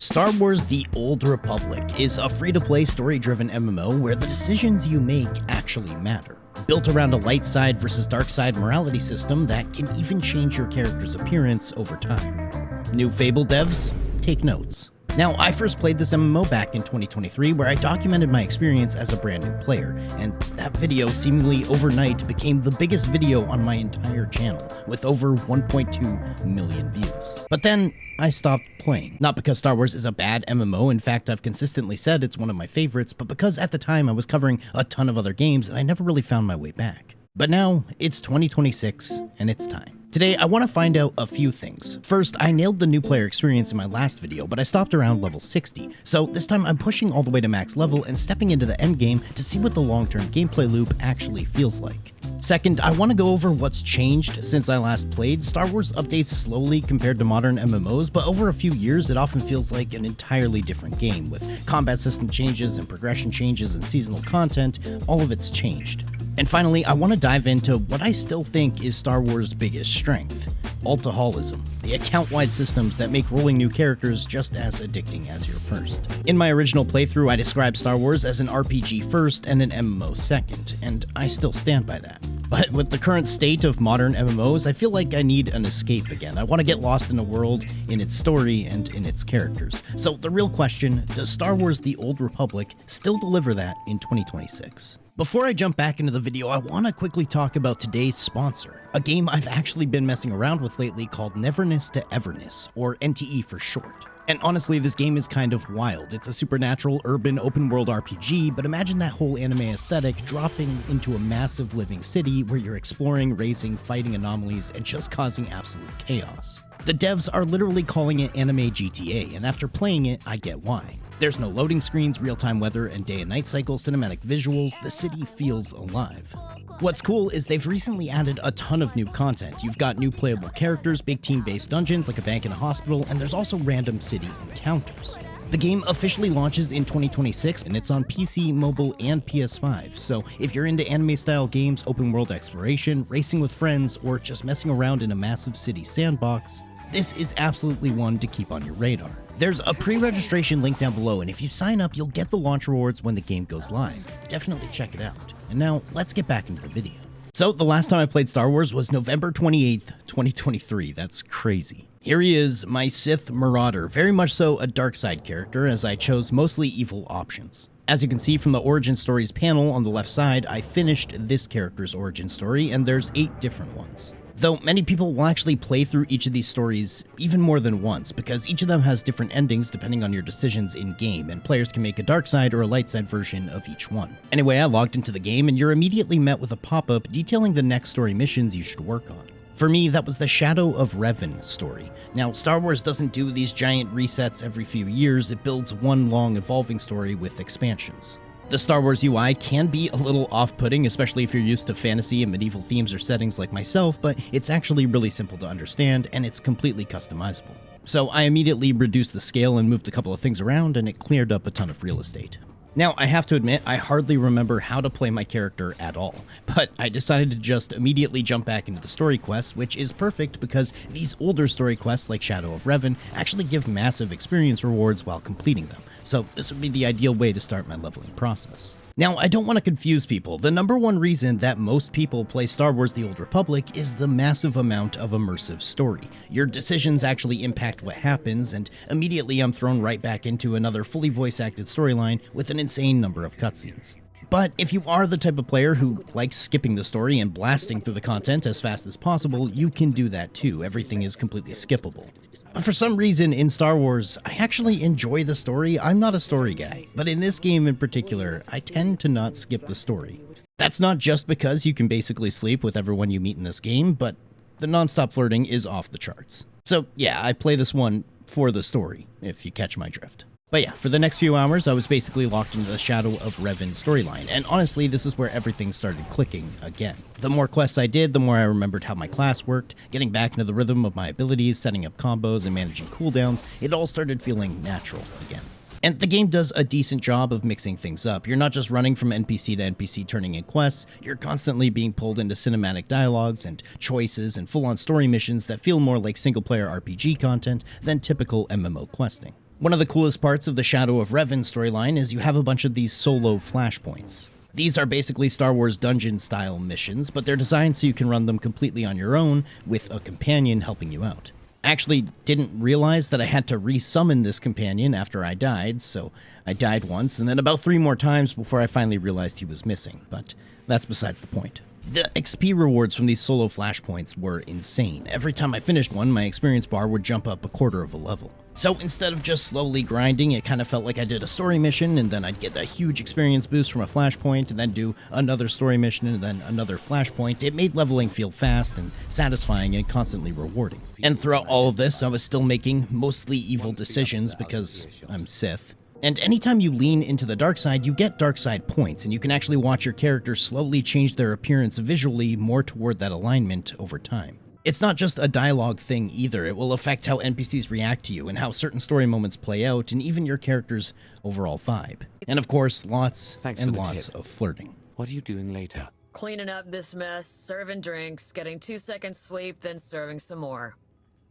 Star Wars: The Old Republic is a free-to-play story-driven MMO where the decisions you make actually matter. Built around a light side versus dark side morality system that can even change your character's appearance over time. New Fable devs, take notes. Now, I first played this MMO back in 2023 where I documented my experience as a brand new player, and that video seemingly overnight became the biggest video on my entire channel, with over 1.2 million views. But then, I stopped playing. Not because Star Wars is a bad MMO, in fact I've consistently said it's one of my favorites, but because at the time I was covering a ton of other games and I never really found my way back. But now, it's 2026, and it's time. Today, I want to find out a few things. First, I nailed the new player experience in my last video, but I stopped around level 60, so this time I'm pushing all the way to max level and stepping into the endgame to see what the long-term gameplay loop actually feels like. Second, I want to go over what's changed since I last played. Star Wars updates slowly compared to modern MMOs, but over a few years it often feels like an entirely different game, with combat system changes and progression changes and seasonal content. All of it's changed. And finally, I want to dive into what I still think is Star Wars' biggest strength: Altoholism, the account-wide systems that make rolling new characters just as addicting as your first. In my original playthrough, I described Star Wars as an RPG first and an MMO second, and I still stand by that. But with the current state of modern MMOs, I feel like I need an escape again. I want to get lost in a world, in its story, and in its characters. So the real question, does Star Wars: The Old Republic still deliver that in 2026? Before I jump back into the video, I want to quickly talk about today's sponsor, a game I've actually been messing around with lately called Neverness to Everness, or NTE for short. And honestly, this game is kind of wild. It's a supernatural, urban, open-world RPG, but imagine that whole anime aesthetic dropping into a massive living city where you're exploring, raising, fighting anomalies, and just causing absolute chaos. The devs are literally calling it Anime GTA, and after playing it, I get why. There's no loading screens, real-time weather, and day and night cycle cinematic visuals. The city feels alive. What's cool is they've recently added a ton of new content. You've got new playable characters, big team-based dungeons like a bank and a hospital, and there's also random city encounters. The game officially launches in 2026, and it's on PC, mobile, and PS5, so if you're into anime-style games, open-world exploration, racing with friends, or just messing around in a massive city sandbox, this is absolutely one to keep on your radar. There's a pre-registration link down below, and if you sign up, you'll get the launch rewards when the game goes live. Definitely check it out. And now, let's get back into the video. So, the last time I played Star Wars was November 28th, 2023. That's crazy. Here he is, my Sith Marauder, very much so a dark side character, as I chose mostly evil options. As you can see from the Origin Stories panel on the left side, I finished this character's origin story, and there's 8 different ones. Though many people will actually play through each of these stories even more than once, because each of them has different endings depending on your decisions in-game, and players can make a dark side or a light side version of each one. Anyway, I logged into the game, and you're immediately met with a pop-up detailing the next story missions you should work on. For me, that was the Shadow of Revan story. Now, Star Wars doesn't do these giant resets every few years, it builds one long evolving story with expansions. The Star Wars UI can be a little off-putting, especially if you're used to fantasy and medieval themes or settings like myself, but it's actually really simple to understand, and it's completely customizable. So I immediately reduced the scale and moved a couple of things around, and it cleared up a ton of real estate. Now, I have to admit, I hardly remember how to play my character at all, but I decided to just immediately jump back into the story quests, which is perfect because these older story quests like Shadow of Revan actually give massive experience rewards while completing them, so this would be the ideal way to start my leveling process. Now, I don't want to confuse people. The number one reason that most people play Star Wars: The Old Republic is the massive amount of immersive story. Your decisions actually impact what happens, and immediately I'm thrown right back into another fully voice-acted storyline with an insane number of cutscenes. But if you are the type of player who likes skipping the story and blasting through the content as fast as possible, you can do that too. Everything is completely skippable. But for some reason in Star Wars, I actually enjoy the story. I'm not a story guy, but in this game in particular, I tend to not skip the story. That's not just because you can basically sleep with everyone you meet in this game, but the non-stop flirting is off the charts. So yeah, I play this one for the story, if you catch my drift. But yeah, for the next few hours, I was basically locked into the Shadow of Revan storyline, and honestly, this is where everything started clicking again. The more quests I did, the more I remembered how my class worked, getting back into the rhythm of my abilities, setting up combos, and managing cooldowns. It all started feeling natural again. And the game does a decent job of mixing things up. You're not just running from NPC to NPC turning in quests, you're constantly being pulled into cinematic dialogues and choices and full-on story missions that feel more like single-player RPG content than typical MMO questing. One of the coolest parts of the Shadow of Revan storyline is you have a bunch of these solo flashpoints. These are basically Star Wars dungeon-style missions, but they're designed so you can run them completely on your own with a companion helping you out. I actually didn't realize that I had to re-summon this companion after I died, so I died once and then about 3 more times before I finally realized he was missing, but that's besides the point. The XP rewards from these solo flashpoints were insane. Every time I finished one, my experience bar would jump up 1/4 of a level. So instead of just slowly grinding, it kind of felt like I did a story mission, and then I'd get a huge experience boost from a flashpoint, and then do another story mission, and then another flashpoint. It made leveling feel fast and satisfying and constantly rewarding. And throughout all of this, I was still making mostly evil decisions because I'm Sith. And anytime you lean into the dark side, you get dark side points, and you can actually watch your character slowly change their appearance visually more toward that alignment over time. It's not just a dialogue thing either, it will affect how NPCs react to you and how certain story moments play out, and even your character's overall vibe. And of course, lots and lots of flirting. What are you doing later? Cleaning up this mess, serving drinks, getting 2 seconds sleep, then serving some more.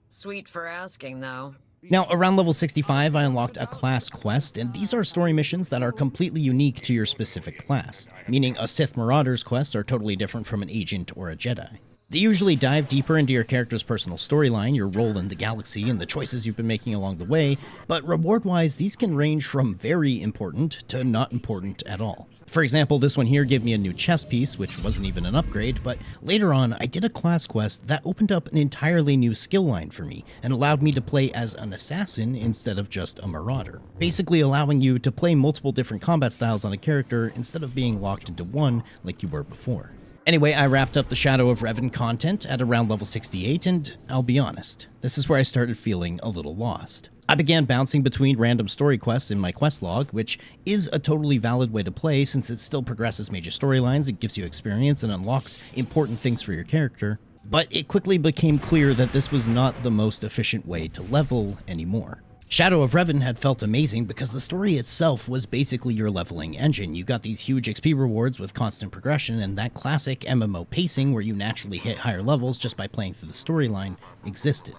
Sweet for asking, though. Now, around level 65, I unlocked a class quest, and these are story missions that are completely unique to your specific class, meaning a Sith Marauder's quests are totally different from an agent or a Jedi. They usually dive deeper into your character's personal storyline, your role in the galaxy, and the choices you've been making along the way, but reward-wise, these can range from very important to not important at all. For example, this one here gave me a new chess piece, which wasn't even an upgrade, but later on, I did a class quest that opened up an entirely new skill line for me, and allowed me to play as an assassin instead of just a marauder, basically allowing you to play multiple different combat styles on a character instead of being locked into one like you were before. Anyway, I wrapped up the Shadow of Revan content at around level 68, and I'll be honest, this is where I started feeling a little lost. I began bouncing between random story quests in my quest log, which is a totally valid way to play since it still progresses major storylines, it gives you experience, and unlocks important things for your character. But it quickly became clear that this was not the most efficient way to level anymore. Shadow of Revan had felt amazing because the story itself was basically your leveling engine. You got these huge XP rewards with constant progression, and that classic MMO pacing where you naturally hit higher levels just by playing through the storyline existed.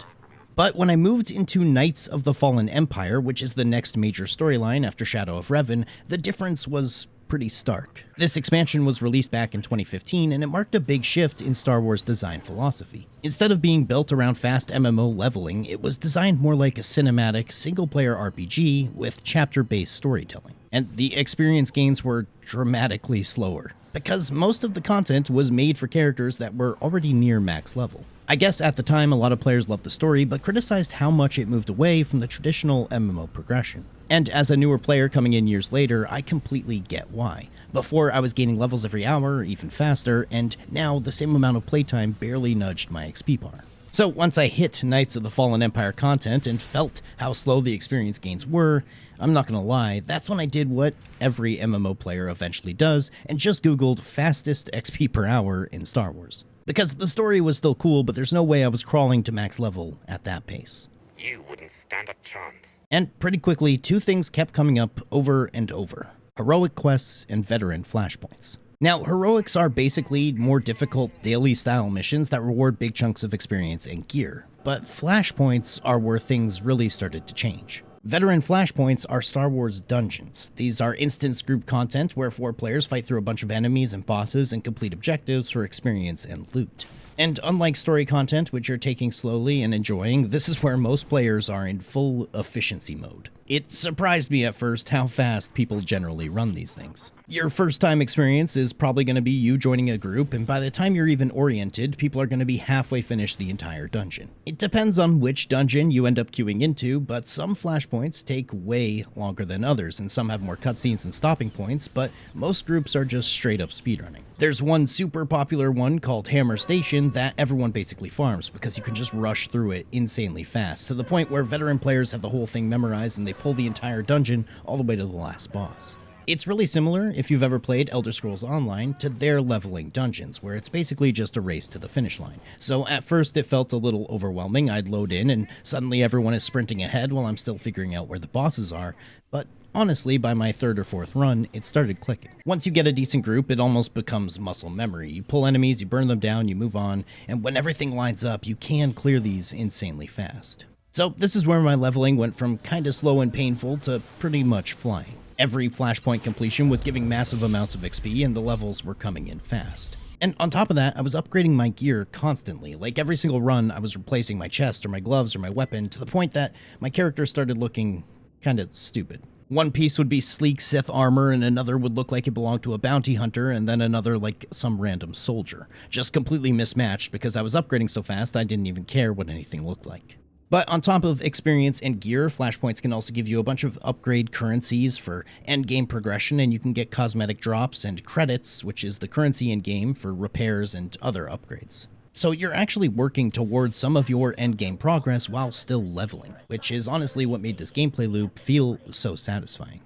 But when I moved into Knights of the Fallen Empire, which is the next major storyline after Shadow of Revan, the difference was pretty stark. This expansion was released back in 2015, and it marked a big shift in Star Wars design philosophy. Instead of being built around fast MMO leveling, it was designed more like a cinematic, single-player RPG with chapter-based storytelling. And the experience gains were dramatically slower, because most of the content was made for characters that were already near max level. I guess at the time a lot of players loved the story, but criticized how much it moved away from the traditional MMO progression. And as a newer player coming in years later, I completely get why. Before, I was gaining levels every hour, or even faster, and now the same amount of playtime barely nudged my XP bar. So once I hit Knights of the Fallen Empire content and felt how slow the experience gains were, I'm not gonna lie, that's when I did what every MMO player eventually does, and just googled fastest XP per hour in Star Wars. Because the story was still cool, but there's no way I was crawling to max level at that pace. You wouldn't stand a chance. And pretty quickly, 2 things kept coming up over and over: heroic quests and veteran flashpoints. Now, heroics are basically more difficult daily style missions that reward big chunks of experience and gear, but flashpoints are where things really started to change. Veteran flashpoints are Star Wars dungeons. These are instance group content where 4 players fight through a bunch of enemies and bosses and complete objectives for experience and loot. And unlike story content, which you're taking slowly and enjoying, this is where most players are in full efficiency mode. It surprised me at first how fast people generally run these things. Your first time experience is probably going to be you joining a group, and by the time you're even oriented, people are going to be halfway finished the entire dungeon. It depends on which dungeon you end up queuing into, but some flashpoints take way longer than others, and some have more cutscenes and stopping points, but most groups are just straight up speedrunning. There's one super popular one called Hammer Station that everyone basically farms because you can just rush through it insanely fast, to the point where veteran players have the whole thing memorized and they pull the entire dungeon all the way to the last boss. It's really similar, if you've ever played Elder Scrolls Online, to their leveling dungeons, where it's basically just a race to the finish line. So at first it felt a little overwhelming. I'd load in and suddenly everyone is sprinting ahead while I'm still figuring out where the bosses are, but honestly, by my 3rd or 4th run, it started clicking. Once you get a decent group, it almost becomes muscle memory. You pull enemies, you burn them down, you move on, and when everything lines up, you can clear these insanely fast. So this is where my leveling went from kinda slow and painful to pretty much flying. Every flashpoint completion was giving massive amounts of XP and the levels were coming in fast. And on top of that, I was upgrading my gear constantly. Like every single run, I was replacing my chest or my gloves or my weapon to the point that my character started looking kinda stupid. One piece would be sleek Sith armor and another would look like it belonged to a bounty hunter and then another like some random soldier. Just completely mismatched because I was upgrading so fast I didn't even care what anything looked like. But on top of experience and gear, flashpoints can also give you a bunch of upgrade currencies for endgame progression, and you can get cosmetic drops and credits, which is the currency in-game for repairs and other upgrades. So you're actually working towards some of your endgame progress while still leveling, which is honestly what made this gameplay loop feel so satisfying.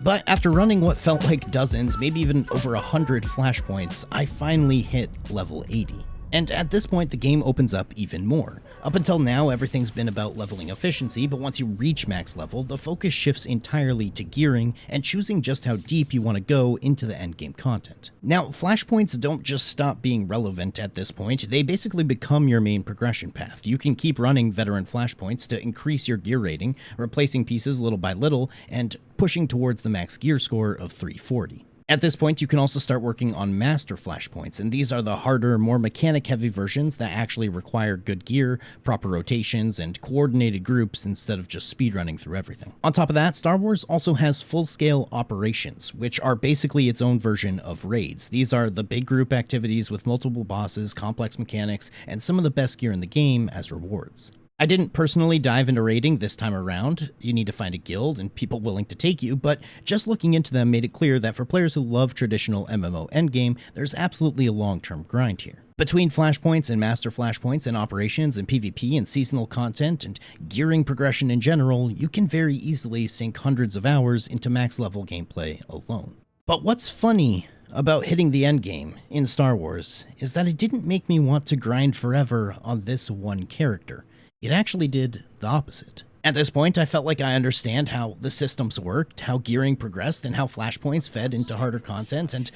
But after running what felt like dozens, maybe even over 100 flashpoints, I finally hit level 80. And at this point, the game opens up even more. Up until now, everything's been about leveling efficiency, but once you reach max level, the focus shifts entirely to gearing and choosing just how deep you want to go into the endgame content. Now, flashpoints don't just stop being relevant at this point, they basically become your main progression path. You can keep running veteran flashpoints to increase your gear rating, replacing pieces little by little, and pushing towards the max gear score of 340. At this point, you can also start working on master flashpoints, and these are the harder, more mechanic-heavy versions that actually require good gear, proper rotations, and coordinated groups instead of just speedrunning through everything. On top of that, Star Wars also has full-scale operations, which are basically its own version of raids. These are the big group activities with multiple bosses, complex mechanics, and some of the best gear in the game as rewards. I didn't personally dive into raiding this time around. You need to find a guild and people willing to take you, but just looking into them made it clear that for players who love traditional MMO endgame, there's absolutely a long-term grind here. Between flashpoints and master flashpoints and operations and PvP and seasonal content and gearing progression in general, you can very easily sink hundreds of hours into max level gameplay alone. But what's funny about hitting the endgame in Star Wars is that it didn't make me want to grind forever on this one character. It actually did the opposite. At this point, I felt like I understand how the systems worked, how gearing progressed, and how flashpoints fed into harder content, and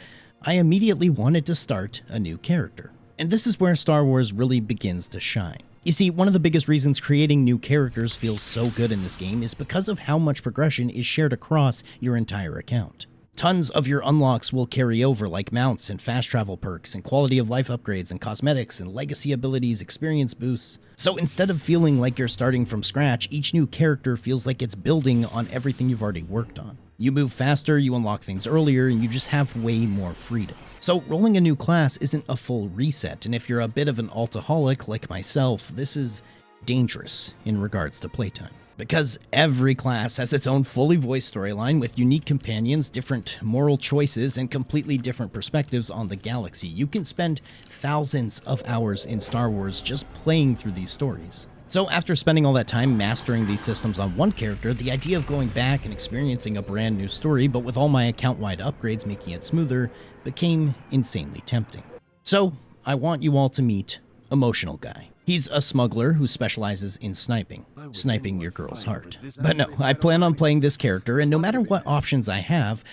I immediately wanted to start a new character. And this is where Star Wars really begins to shine. You see, one of the biggest reasons creating new characters feels so good in this game is because of how much progression is shared across your entire account. Tons of your unlocks will carry over, like mounts and fast travel perks and quality of life upgrades and cosmetics and legacy abilities, experience boosts. So instead of feeling like you're starting from scratch, each new character feels like it's building on everything you've already worked on. You move faster, you unlock things earlier, and you just have way more freedom. So rolling a new class isn't a full reset, and if you're a bit of an altoholic like myself, this is dangerous in regards to playtime. Because every class has its own fully voiced storyline with unique companions, different moral choices, and completely different perspectives on the galaxy. You can spend thousands of hours in Star Wars just playing through these stories. So after spending all that time mastering these systems on one character, the idea of going back and experiencing a brand new story, but with all my account-wide upgrades making it smoother, became insanely tempting. So I want you all to meet Emotional Guy. He's a smuggler who specializes in sniping your girl's heart. But no, I plan on playing this character, and no matter what options I have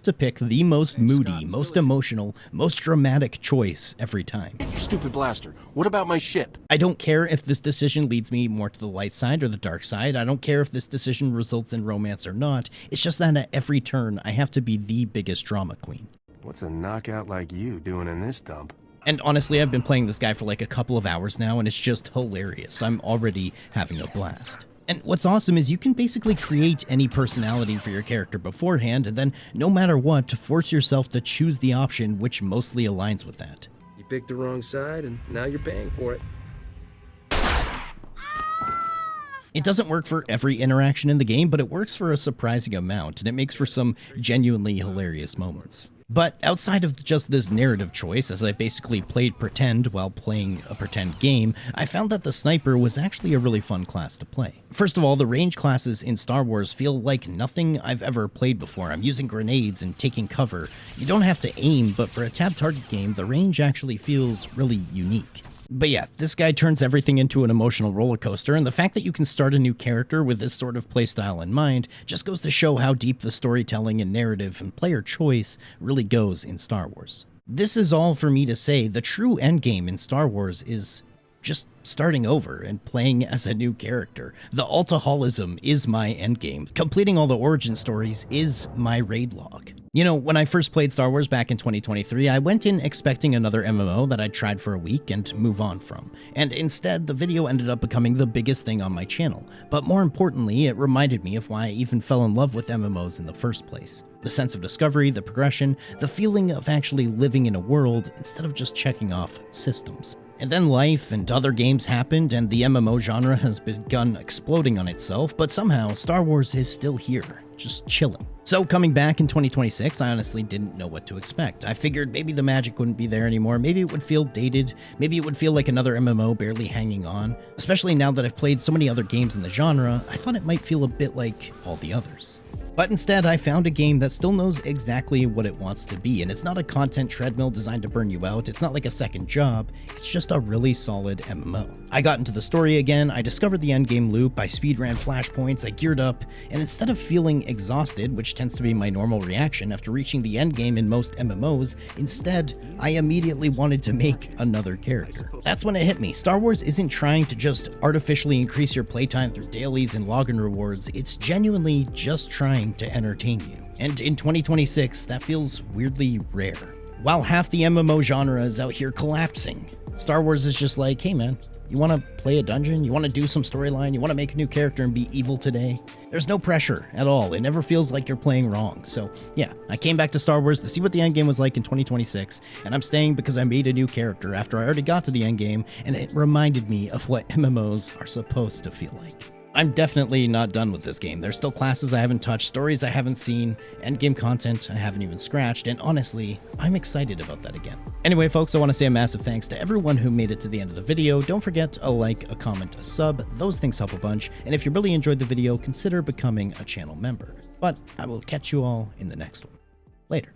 to pick the most moody, most emotional, most dramatic choice every time. You stupid blaster. What about my ship? I don't care if this decision leads me more to the light side or the dark side. I don't care if this decision results in romance or not. It's just that at every turn, I have to be the biggest drama queen. What's a knockout like you doing in this dump? And honestly, I've been playing this guy for like a couple of hours now, and it's just hilarious. I'm already having a blast. And what's awesome is you can basically create any personality for your character beforehand, and then no matter what, to force yourself to choose the option which mostly aligns with that. You picked the wrong side, and now you're paying for it. It doesn't work for every interaction in the game, but it works for a surprising amount, and it makes for some genuinely hilarious moments. But outside of just this narrative choice, as I basically played pretend while playing a pretend game, I found that the sniper was actually a really fun class to play. First of all, the range classes in Star Wars feel like nothing I've ever played before. I'm using grenades and taking cover. You don't have to aim, but for a tab target game, the range actually feels really unique. But yeah, this guy turns everything into an emotional roller coaster, and the fact that you can start a new character with this sort of playstyle in mind just goes to show how deep the storytelling and narrative and player choice really goes in Star Wars. This is all for me to say the true endgame in Star Wars is just starting over and playing as a new character. The Altoholism is my endgame. Completing all the origin stories is my raid log. You know, when I first played Star Wars back in 2023, I went in expecting another MMO that I'd tried for a week and move on from. And instead, the video ended up becoming the biggest thing on my channel. But more importantly, it reminded me of why I even fell in love with MMOs in the first place. The sense of discovery, the progression, the feeling of actually living in a world instead of just checking off systems. And then life and other games happened, and the MMO genre has begun exploding on itself, but somehow Star Wars is still here, just chilling. So coming back in 2026, I honestly didn't know what to expect. I figured maybe the magic wouldn't be there anymore, maybe it would feel dated, maybe it would feel like another MMO barely hanging on. Especially now that I've played so many other games in the genre, I thought it might feel a bit like all the others. But instead, I found a game that still knows exactly what it wants to be, and it's not a content treadmill designed to burn you out, it's not like a second job, it's just a really solid MMO. I got into the story again, I discovered the endgame loop, I speedran flashpoints, I geared up, and instead of feeling exhausted, which tends to be my normal reaction after reaching the endgame in most MMOs, instead, I immediately wanted to make another character. That's when it hit me. Star Wars isn't trying to just artificially increase your playtime through dailies and login rewards, it's genuinely just trying to entertain you. And in 2026, that feels weirdly rare. While half the MMO genre is out here collapsing, Star Wars is just like, hey man, you want to play a dungeon? You want to do some storyline? You want to make a new character and be evil today? There's no pressure at all. It never feels like you're playing wrong. So yeah, I came back to Star Wars to see what the endgame was like in 2026, and I'm staying because I made a new character after I already got to the endgame, and it reminded me of what MMOs are supposed to feel like. I'm definitely not done with this game. There's still classes I haven't touched, stories I haven't seen, endgame content I haven't even scratched, and honestly, I'm excited about that again. Anyway, folks, I want to say a massive thanks to everyone who made it to the end of the video. Don't forget a like, a comment, a sub. Those things help a bunch, and if you really enjoyed the video, consider becoming a channel member. But I will catch you all in the next one. Later.